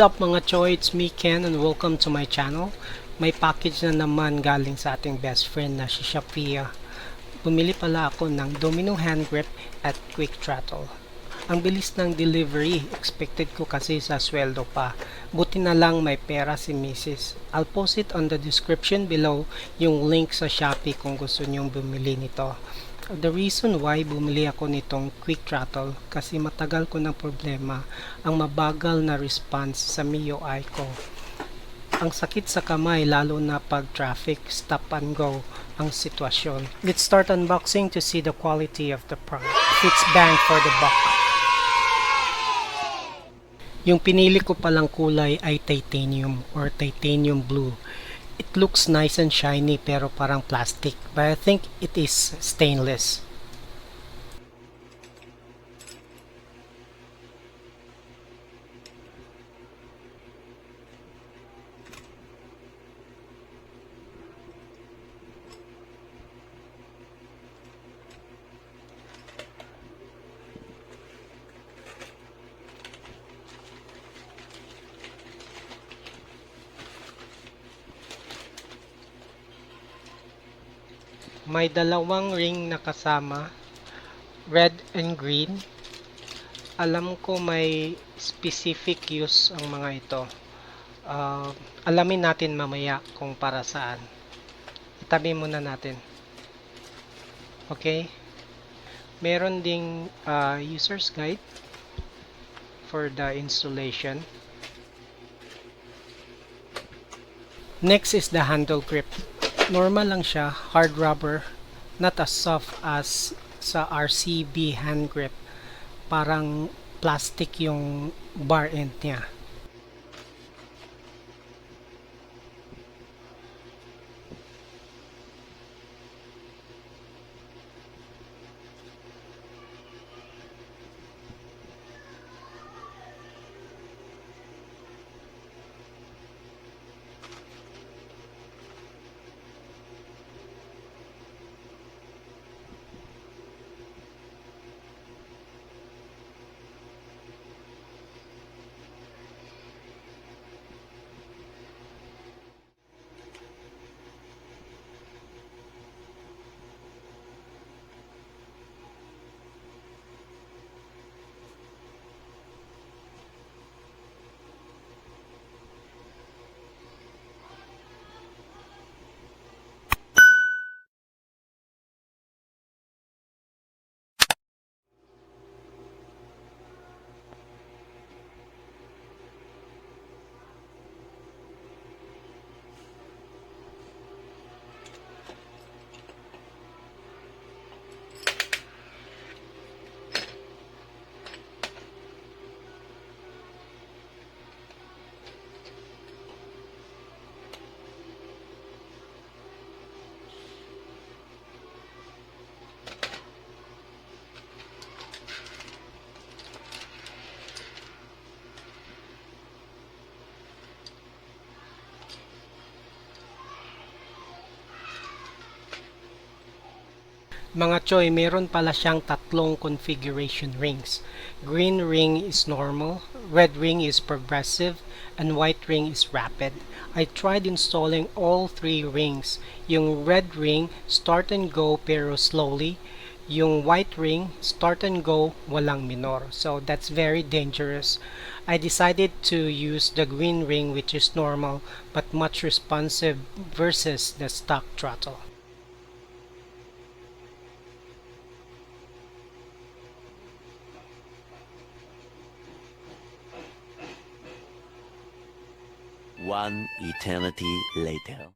up mga choy? It's me Ken and welcome to my channel. May package na naman galing sa ating best friend na si Shopee. Bumili pala ako ng Domino hand grip at Quick Throttle. Ang bilis ng delivery, expected ko kasi sa sweldo pa. Buti na lang may pera si Mrs. I'll post it on the description below yung link sa Shopee kung gusto nyong bumili nito. The reason why bumili ako nitong Quick Throttle kasi matagal ko ng problema ang mabagal na response sa MIUI ko. Ang sakit sa kamay lalo na pag traffic, stop and go ang sitwasyon. Let's start unboxing to see the quality of the product. It's bang for the buck. Yung pinili ko palang kulay ay titanium or titanium blue. It looks nice and shiny pero parang plastic, but I think it is stainless. May dalawang ring na kasama, red and green. Alam ko may specific use ang mga ito. Alamin natin mamaya kung para saan. Itabi muna natin. Okay? Meron ding user's guide for the installation. Next is the handle grip. Normal lang siya, hard rubber, not as soft as sa RCB hand grip. Parang plastic yung bar end niya. Mga choy, meron pala siyang tatlong configuration rings. Green ring is normal, red ring is progressive, and white ring is rapid. I tried installing all three rings. Yung red ring, start and go pero slowly. Yung white ring, start and go, walang minor. So that's very dangerous. I decided to use the green ring which is normal but much responsive versus the stock throttle. One eternity later.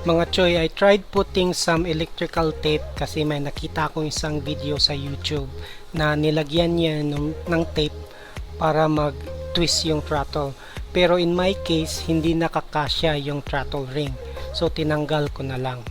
Mga choy, I tried putting some electrical tape kasi may nakita akong isang video sa YouTube na nilagyan niya ng tape para mag-twist yung throttle. Pero in my case, hindi nakakasya yung throttle ring. So tinanggal ko na lang.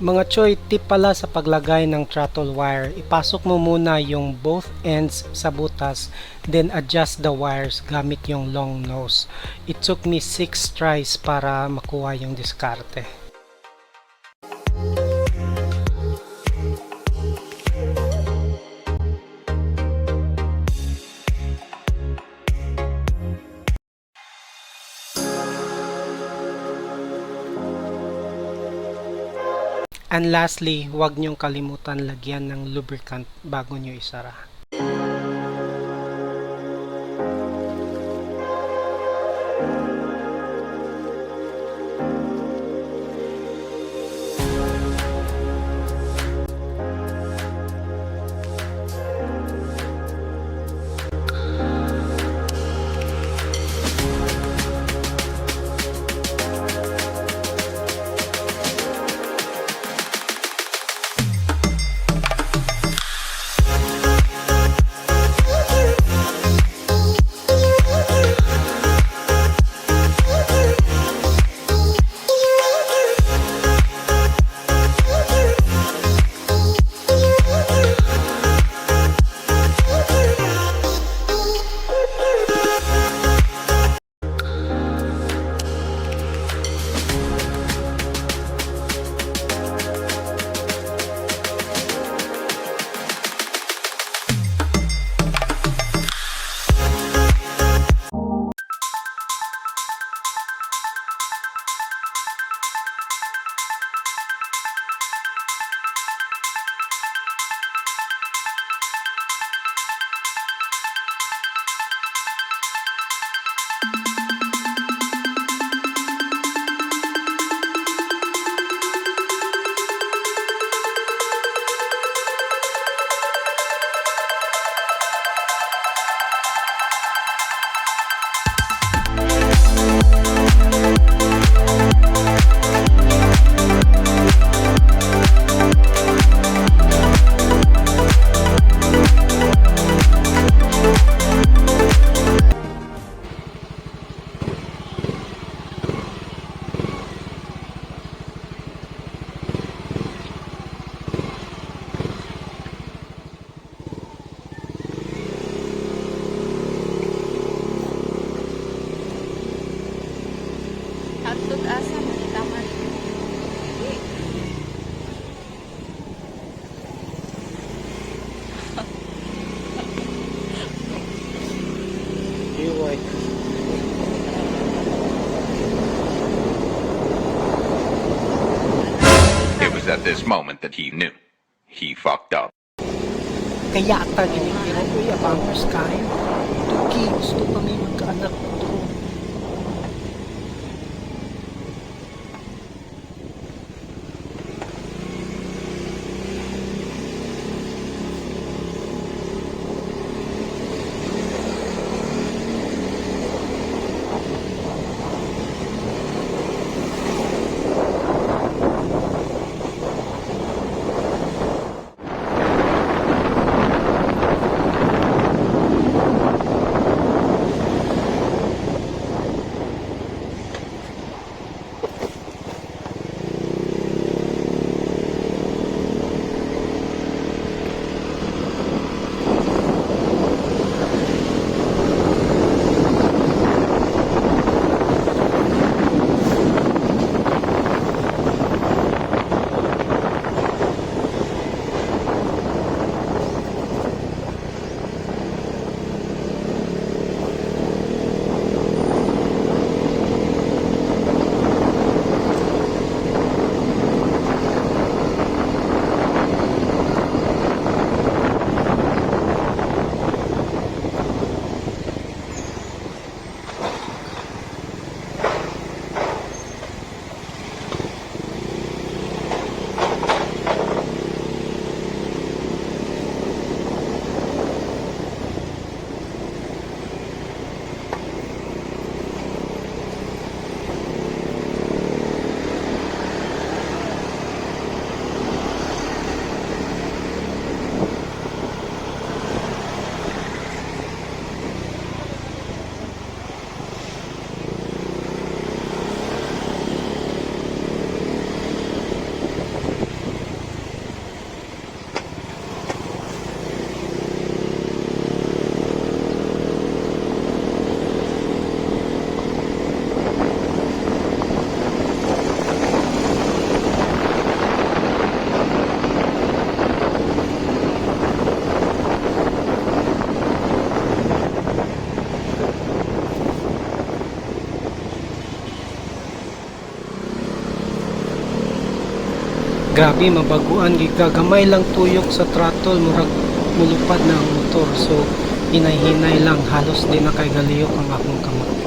Mga choy, tip pala sa paglagay ng throttle wire, ipasok mo muna yung both ends sa butas, then adjust the wires gamit yung long nose. It took me 6 tries para makuha yung diskarte. And lastly, huwag niyong kalimutan lagyan ng lubricant bago niyo isara. Hagtod asa manitaman. It was at this moment that he knew. He fucked up. Kaya ata ginigiro ko yung bumpers kain. Tuki, gusto kami magkaanak to. Grabe, mabaguan gigagamay lang tuyok sa throttle, murag mulupad na ang motor. So hinay-hinay lang, halos di na kay galiyok ang akong kamot.